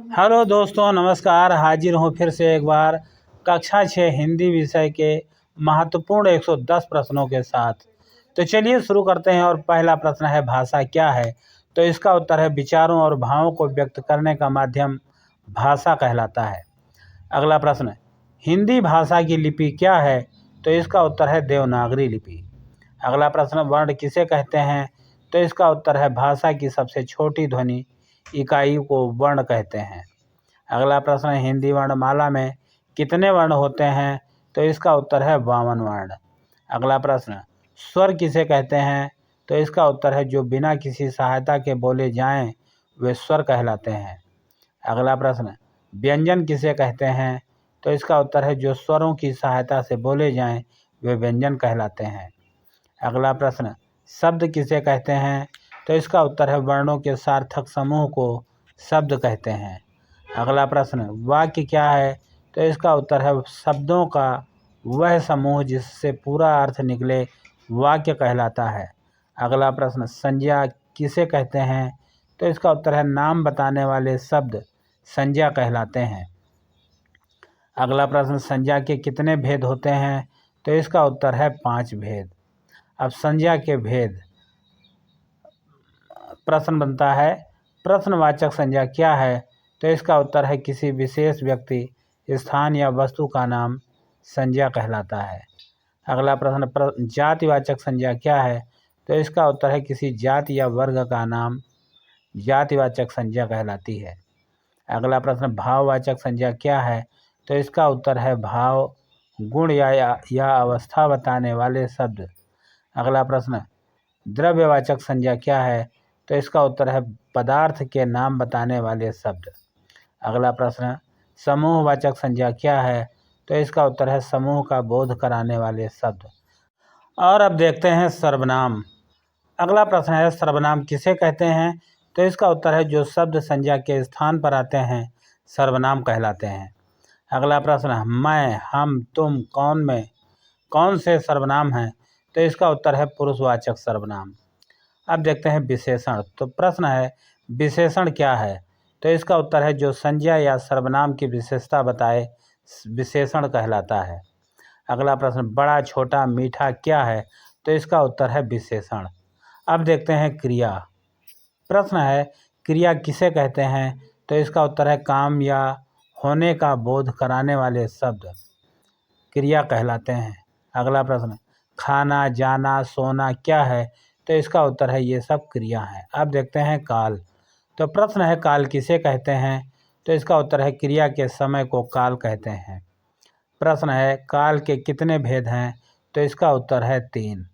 Hello दोस्तों, नमस्कार। हाजिर हूँ फिर से एक बार कक्षा 6 हिंदी विषय के महत्वपूर्ण 110 प्रश्नों के साथ। तो चलिए शुरू करते हैं। और पहला प्रश्न है, भाषा क्या है? तो इसका उत्तर है, विचारों और भावों को व्यक्त करने का माध्यम भाषा कहलाता है। अगला प्रश्न, हिंदी भाषा की लिपि क्या है? तो इसका उत्तर है, देवनागरी लिपि। अगला प्रश्न, वर्ण किसे कहते हैं? तो इसका उत्तर है, भाषा की सबसे छोटी ध्वनि इकाई को वर्ण कहते हैं। अगला प्रश्न, हिंदी वर्णमाला में कितने वर्ण होते हैं? तो इसका उत्तर है 52 वर्ण। अगला प्रश्न, स्वर किसे कहते हैं? तो इसका उत्तर है, जो बिना किसी सहायता के बोले जाएं वे स्वर कहलाते हैं। अगला प्रश्न, व्यंजन किसे कहते हैं? तो इसका उत्तर है, जो स्वरों की सहायता से बोले जाएं वे व्यंजन कहलाते हैं। अगला प्रश्न, शब्द किसे कहते हैं? तो इसका उत्तर है, वर्णों के सार्थक समूह को शब्द कहते हैं। अगला प्रश्न, वाक्य क्या है? तो इसका उत्तर है, शब्दों का वह समूह जिससे पूरा अर्थ निकले वाक्य कहलाता है। अगला प्रश्न, संज्ञा किसे कहते हैं? तो इसका उत्तर है, नाम बताने वाले शब्द संज्ञा कहलाते हैं। अगला प्रश्न, संज्ञा के कितने भेद होते हैं? तो इसका उत्तर है 5 भेद। अब संज्ञा के भेद प्रश्न बनता है, प्रश्नवाचक संज्ञा क्या है? तो इसका उत्तर है, किसी विशेष व्यक्ति, स्थान या वस्तु का नाम संज्ञा कहलाता है। अगला प्रश्न, जातिवाचक संज्ञा क्या है? तो इसका उत्तर है, किसी जाति या वर्ग का नाम जातिवाचक संज्ञा कहलाती है। अगला प्रश्न, भाववाचक संज्ञा क्या है? तो इसका उत्तर है, भाव, गुण या अवस्था बताने वाले शब्द। अगला प्रश्न, द्रव्यवाचक संज्ञा क्या है? तो इसका उत्तर है, पदार्थ के नाम बताने वाले शब्द। अगला प्रश्न, समूहवाचक संज्ञा क्या है? तो इसका उत्तर है, समूह का बोध कराने वाले शब्द। और अब देखते हैं सर्वनाम। अगला प्रश्न है, सर्वनाम किसे कहते हैं? तो इसका उत्तर है, जो शब्द संज्ञा के स्थान पर आते हैं सर्वनाम कहलाते हैं। अगला प्रश्न, मैं, हम, तुम, कौन में कौन से सर्वनाम हैं? तो इसका उत्तर है, पुरुषवाचक सर्वनाम। अब देखते हैं विशेषण। तो प्रश्न है, विशेषण क्या है? तो इसका उत्तर है, जो संज्ञा या सर्वनाम की विशेषता बताए विशेषण कहलाता है। अगला प्रश्न, बड़ा, छोटा, मीठा क्या है? तो इसका उत्तर है, विशेषण। अब देखते हैं क्रिया। प्रश्न है, क्रिया किसे कहते हैं? तो इसका उत्तर है, काम या होने का बोध कराने वाले शब्द क्रिया कहलाते हैं। अगला प्रश्न, खाना, जाना, सोना क्या है? तो इसका उत्तर है, ये सब क्रिया हैं। अब देखते हैं काल। तो प्रश्न है, काल किसे कहते हैं? तो इसका उत्तर है, क्रिया के समय को काल कहते हैं। प्रश्न है, काल के कितने भेद हैं? तो इसका उत्तर है 3।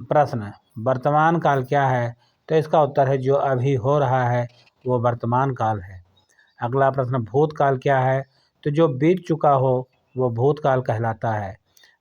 प्रश्न, वर्तमान काल क्या है? तो इसका उत्तर है, जो अभी हो रहा है वो वर्तमान काल है। अगला प्रश्न, भूतकाल क्या है? तो जो बीत चुका हो वो भूतकाल कहलाता है।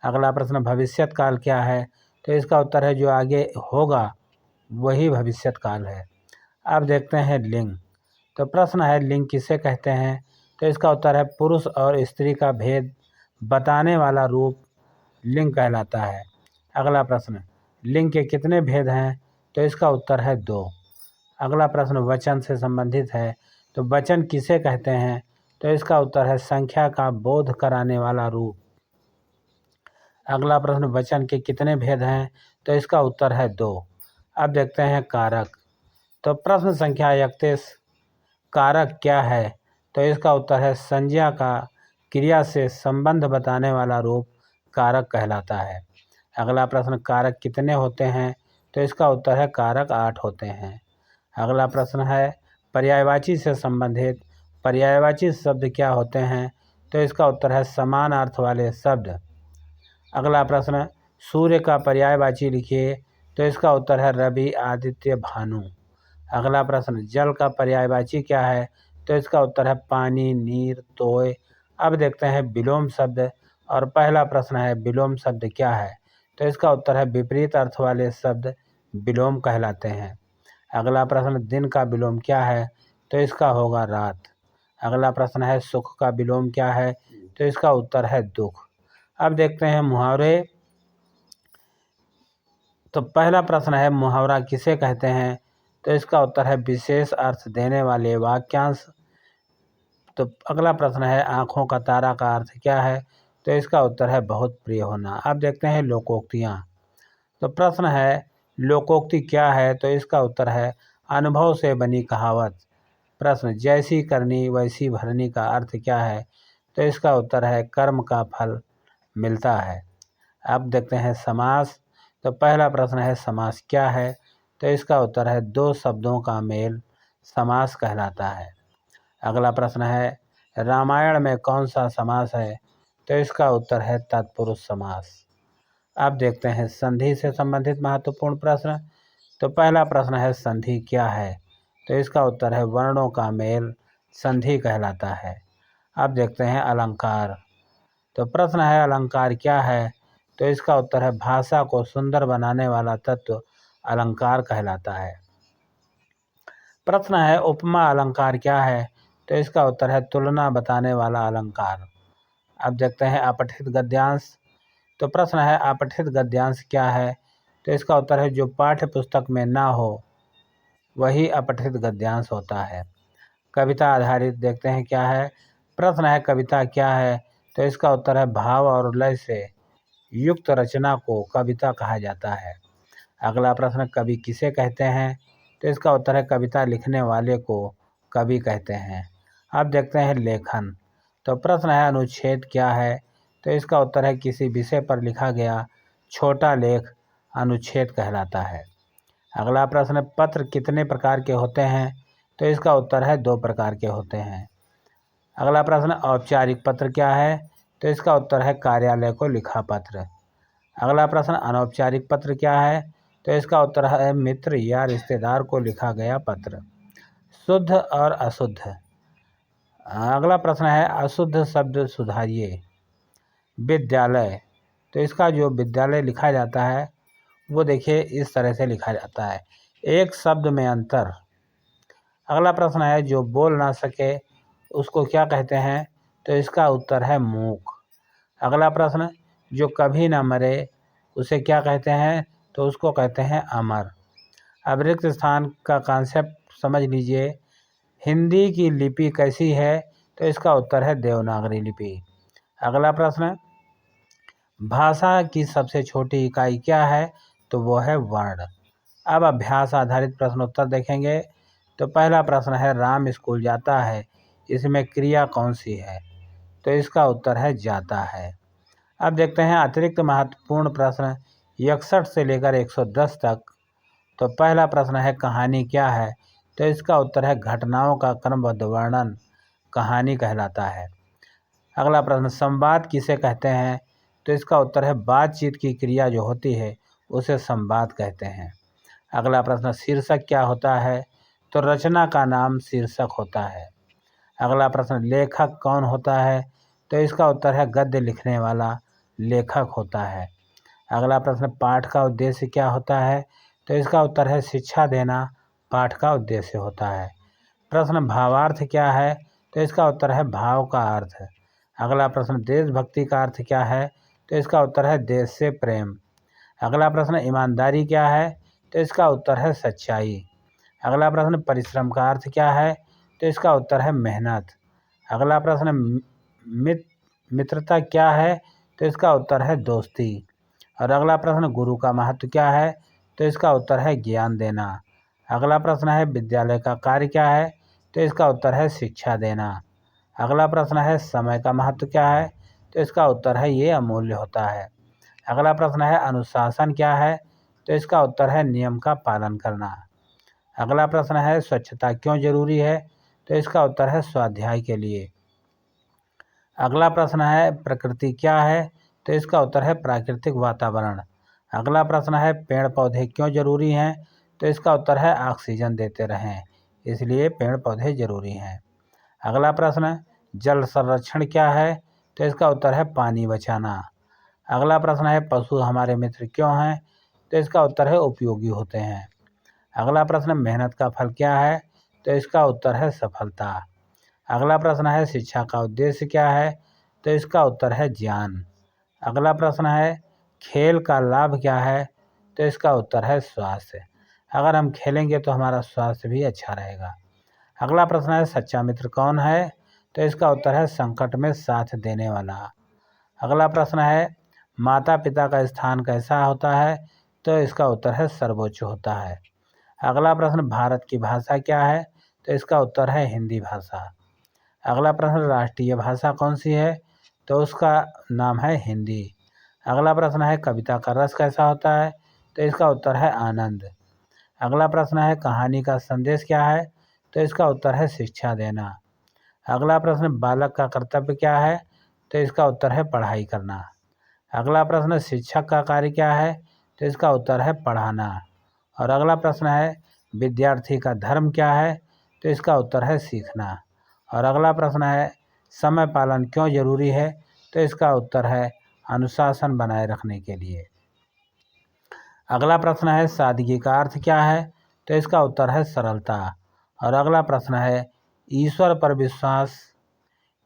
अगला प्रश्न, भविष्यत काल क्या है? तो इसका उत्तर है, जो आगे होगा वही भविष्यत काल है। अब देखते हैं लिंग। तो प्रश्न है, लिंग किसे कहते हैं? तो इसका उत्तर है, पुरुष और स्त्री का भेद बताने वाला रूप लिंग कहलाता है। अगला प्रश्न, लिंग के कितने भेद हैं? तो इसका उत्तर है 2। अगला प्रश्न वचन से संबंधित है। तो वचन किसे कहते हैं? तो इसका उत्तर है, संख्या का बोध कराने वाला रूप। अगला प्रश्न, वचन के कितने भेद हैं? तो इसका उत्तर है 2। अब देखते हैं कारक। तो प्रश्न संख्या 31, कारक क्या है? तो इसका उत्तर है, संज्ञा का क्रिया से संबंध बताने वाला रूप कारक कहलाता है। अगला प्रश्न, कारक कितने होते हैं? तो इसका उत्तर है, कारक 8 होते हैं। अगला प्रश्न है, पर्यायवाची से संबंधित पर्यायवाची शब्द क्या होते हैं? तो इसका उत्तर है, समान अर्थ वाले शब्द। अगला प्रश्न, सूर्य का पर्यायवाची लिखिए। तो इसका उत्तर है, रवि, आदित्य, भानु। अगला प्रश्न, जल का पर्यायवाची क्या है? तो इसका उत्तर है, पानी, नीर, तोय। अब देखते हैं विलोम शब्द। और पहला प्रश्न है, विलोम शब्द क्या है? तो इसका उत्तर है, विपरीत अर्थ वाले शब्द विलोम कहलाते हैं। अगला प्रश्न, दिन का विलोम क्या है? तो इसका होगा रात। अगला प्रश्न है, सुख का विलोम क्या है? तो इसका उत्तर है दुख। अब देखते हैं मुहावरे। तो पहला प्रश्न है, मुहावरा किसे कहते हैं? तो इसका उत्तर है, विशेष अर्थ देने वाले वाक्यांश तो अगला प्रश्न है आँखों का तारा का अर्थ क्या है? तो इसका उत्तर है बहुत प्रिय होना। अब देखते हैं लोकोक्तियाँ। तो प्रश्न है लोकोक्ति क्या है? तो इसका उत्तर है अनुभव से बनी कहावत। प्रश्न जैसी करनी वैसी भरनी का अर्थ क्या है? तो इसका उत्तर है कर्म का फल मिलता है। अब देखते हैं समास। तो पहला प्रश्न है समास क्या है? तो इसका उत्तर है दो शब्दों का मेल समास कहलाता है। अगला प्रश्न है रामायण में कौन सा समास है? तो इसका उत्तर है तत्पुरुष समास। अब देखते हैं संधि से संबंधित महत्वपूर्ण प्रश्न। तो पहला प्रश्न है संधि क्या है? तो इसका उत्तर है वर्णों का मेल संधि कहलाता है। अब देखते हैं अलंकार। तो प्रश्न है अलंकार क्या है? तो इसका उत्तर है भाषा को सुंदर बनाने वाला तत्व अलंकार कहलाता है। प्रश्न है उपमा अलंकार क्या है? तो इसका उत्तर है तुलना बताने वाला अलंकार। अब देखते हैं अपठित गद्यांश। तो प्रश्न है अपठित गद्यांश क्या है? तो इसका उत्तर है जो पाठ्य पुस्तक में ना हो वही अपठित गद्यांश होता है। कविता आधारित देखते हैं क्या है। प्रश्न है कविता क्या है? तो इसका उत्तर है भाव और लय से युक्त रचना को कविता कहा जाता है। अगला प्रश्न कवि किसे कहते हैं? तो इसका उत्तर है कविता लिखने वाले को कवि कहते हैं। अब देखते हैं लेखन। तो प्रश्न है अनुच्छेद क्या है? तो इसका उत्तर है किसी विषय पर लिखा गया छोटा लेख अनुच्छेद कहलाता है। अगला प्रश्न पत्र कितने प्रकार के होते हैं? तो इसका उत्तर है दो प्रकार के होते हैं। अगला प्रश्न औपचारिक पत्र क्या है? तो इसका उत्तर है कार्यालय को लिखा पत्र। अगला प्रश्न अनौपचारिक पत्र क्या है? तो इसका उत्तर है मित्र या रिश्तेदार को लिखा गया पत्र। शुद्ध और अशुद्ध। अगला प्रश्न है अशुद्ध शब्द सुधारिए। विद्यालय। तो इसका जो विद्यालय लिखा जाता है वो देखिए इस तरह से लिखा जाता है, एक शब्द में अंतर। अगला प्रश्न है जो बोल ना सके उसको क्या कहते हैं? तो इसका उत्तर है मूक। अगला प्रश्न जो कभी ना मरे उसे क्या कहते हैं? तो उसको कहते हैं अमर। अब रिक्त स्थान का कॉन्सेप्ट समझ लीजिए। हिंदी की लिपि कैसी है? तो इसका उत्तर है देवनागरी लिपि। अगला प्रश्न भाषा की सबसे छोटी इकाई क्या है? तो वो है वर्ण। अब अभ्यास आधारित प्रश्नोत्तर देखेंगे। तो पहला प्रश्न है राम स्कूल जाता है, इसमें क्रिया कौन सी है? तो इसका उत्तर है जाता है। अब देखते हैं अतिरिक्त महत्वपूर्ण प्रश्न 61 से लेकर 110 तक। तो पहला प्रश्न है कहानी क्या है? तो इसका उत्तर है घटनाओं का क्रमबद्ध वर्णन कहानी कहलाता है। अगला प्रश्न संवाद किसे कहते हैं? तो इसका उत्तर है बातचीत की क्रिया जो होती है उसे संवाद कहते हैं। अगला प्रश्न शीर्षक क्या होता है? तो रचना का नाम शीर्षक होता है। अगला प्रश्न लेखक कौन होता है? तो इसका उत्तर है गद्य लिखने वाला लेखक होता है। अगला प्रश्न पाठ का उद्देश्य क्या होता है? तो इसका उत्तर है शिक्षा देना पाठ का उद्देश्य होता है। प्रश्न भावार्थ क्या है? तो इसका उत्तर है भाव का अर्थ। अगला प्रश्न देशभक्ति का अर्थ क्या है? तो इसका उत्तर है देश से प्रेम। अगला प्रश्न ईमानदारी क्या है? तो इसका उत्तर है सच्चाई। अगला प्रश्न परिश्रम का अर्थ क्या है? तो इसका उत्तर है मेहनत। अगला प्रश्न मित्रता क्या है? तो इसका उत्तर है दोस्ती। और अगला प्रश्न गुरु का महत्व क्या है? तो इसका उत्तर है ज्ञान देना। अगला प्रश्न है विद्यालय का कार्य क्या है? तो इसका उत्तर है शिक्षा देना। अगला प्रश्न है समय का महत्व क्या है? तो इसका उत्तर है ये अमूल्य होता है। अगला प्रश्न है अनुशासन क्या है? तो इसका उत्तर है नियम का पालन करना। अगला प्रश्न है स्वच्छता क्यों जरूरी है? तो इसका उत्तर है स्वाध्याय के लिए। अगला प्रश्न है प्रकृति क्या है? तो इसका उत्तर है प्राकृतिक वातावरण। अगला प्रश्न है पेड़ पौधे क्यों जरूरी हैं? तो इसका उत्तर है ऑक्सीजन देते रहें, इसलिए पेड़ पौधे जरूरी हैं। अगला प्रश्न जल संरक्षण क्या है? तो इसका उत्तर है पानी बचाना। अगला प्रश्न है पशु हमारे मित्र क्यों हैं? तो इसका उत्तर है उपयोगी होते हैं। अगला प्रश्न मेहनत का फल क्या है? तो इसका उत्तर है सफलता। अगला प्रश्न है शिक्षा का उद्देश्य क्या है? तो इसका उत्तर है ज्ञान। अगला प्रश्न है खेल का लाभ क्या है? तो इसका उत्तर है स्वास्थ्य। अगर हम खेलेंगे तो हमारा स्वास्थ्य भी अच्छा रहेगा। अगला प्रश्न है सच्चा मित्र कौन है? तो इसका उत्तर है संकट में साथ देने वाला। अगला प्रश्न है माता पिता का स्थान कैसा होता है, तो इसका उत्तर है सर्वोच्च होता है। अगला प्रश्न भारत की भाषा क्या है, तो इसका उत्तर है हिंदी भाषा। अगला प्रश्न राष्ट्रीय भाषा कौन सी है, तो उसका नाम है हिंदी। अगला प्रश्न है कविता का रस कैसा होता है, तो इसका उत्तर है आनंद। अगला प्रश्न है कहानी का संदेश क्या है, तो इसका उत्तर है शिक्षा देना। अगला प्रश्न बालक का कर्तव्य क्या है, तो इसका उत्तर है पढ़ाई करना। अगला प्रश्न शिक्षक का कार्य क्या है, तो इसका उत्तर है पढ़ाना। और अगला प्रश्न है विद्यार्थी का धर्म क्या है, तो इसका उत्तर है सीखना। और अगला प्रश्न है समय पालन क्यों जरूरी है, तो इसका उत्तर है अनुशासन बनाए रखने के लिए। अगला प्रश्न है सादगी का अर्थ क्या है, तो इसका उत्तर है सरलता। और अगला प्रश्न है ईश्वर पर विश्वास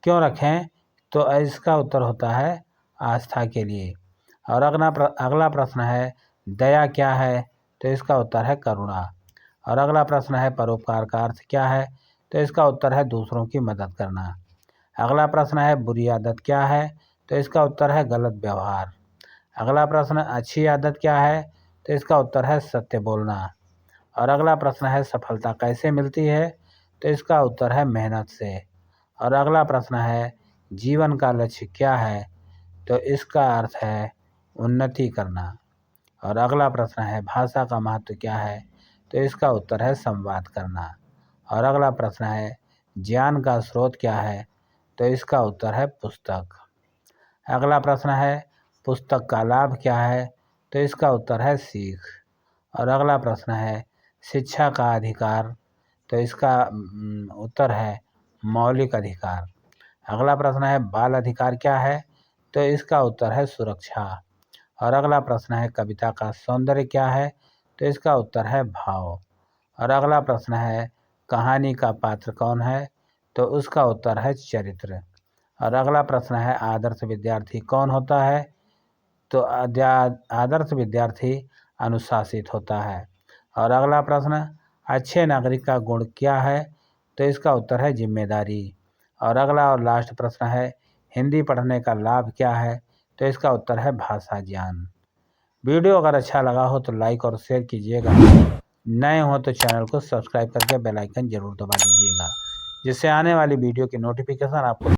क्यों रखें, तो इसका उत्तर होता है आस्था के लिए। और अगला प्रश्न है दया क्या है, तो इसका उत्तर है करुणा। और अगला प्रश्न है परोपकार का अर्थ क्या है, तो इसका उत्तर है दूसरों की मदद करना। अगला प्रश्न है बुरी आदत क्या है, तो इसका उत्तर है गलत व्यवहार। अगला प्रश्न अच्छी आदत क्या है, तो इसका उत्तर है सत्य बोलना। और अगला प्रश्न है सफलता कैसे मिलती है, तो इसका उत्तर है मेहनत से। और अगला प्रश्न है जीवन का लक्ष्य क्या है, तो इसका अर्थ है उन्नति करना। और अगला प्रश्न है भाषा का महत्व क्या है, तो इसका उत्तर है संवाद करना। और अगला प्रश्न है ज्ञान का स्रोत क्या है, तो इसका उत्तर है पुस्तक। अगला प्रश्न है पुस्तक का लाभ क्या है, तो इसका उत्तर है सीख। और अगला प्रश्न है शिक्षा का अधिकार, तो इसका उत्तर है मौलिक अधिकार। अगला प्रश्न है बाल अधिकार क्या है, तो इसका उत्तर है सुरक्षा। और अगला प्रश्न है कविता का सौंदर्य क्या है, तो इसका उत्तर है भाव। और अगला प्रश्न है कहानी का पात्र कौन है, तो उसका उत्तर है चरित्र। और अगला प्रश्न है आदर्श विद्यार्थी कौन होता है, तो आदर्श विद्यार्थी अनुशासित होता है। और अगला प्रश्न अच्छे नागरिक का गुण क्या है, तो इसका उत्तर है जिम्मेदारी। और अगला और लास्ट प्रश्न है हिंदी पढ़ने का लाभ क्या है, तो इसका उत्तर है भाषा ज्ञान। वीडियो अगर अच्छा लगा हो तो लाइक और शेयर कीजिएगा। नए हो तो चैनल को सब्सक्राइब करके बेल आइकन जरूर दबा दीजिएगा, जिससे आने वाली वीडियो की नोटिफिकेशन आपको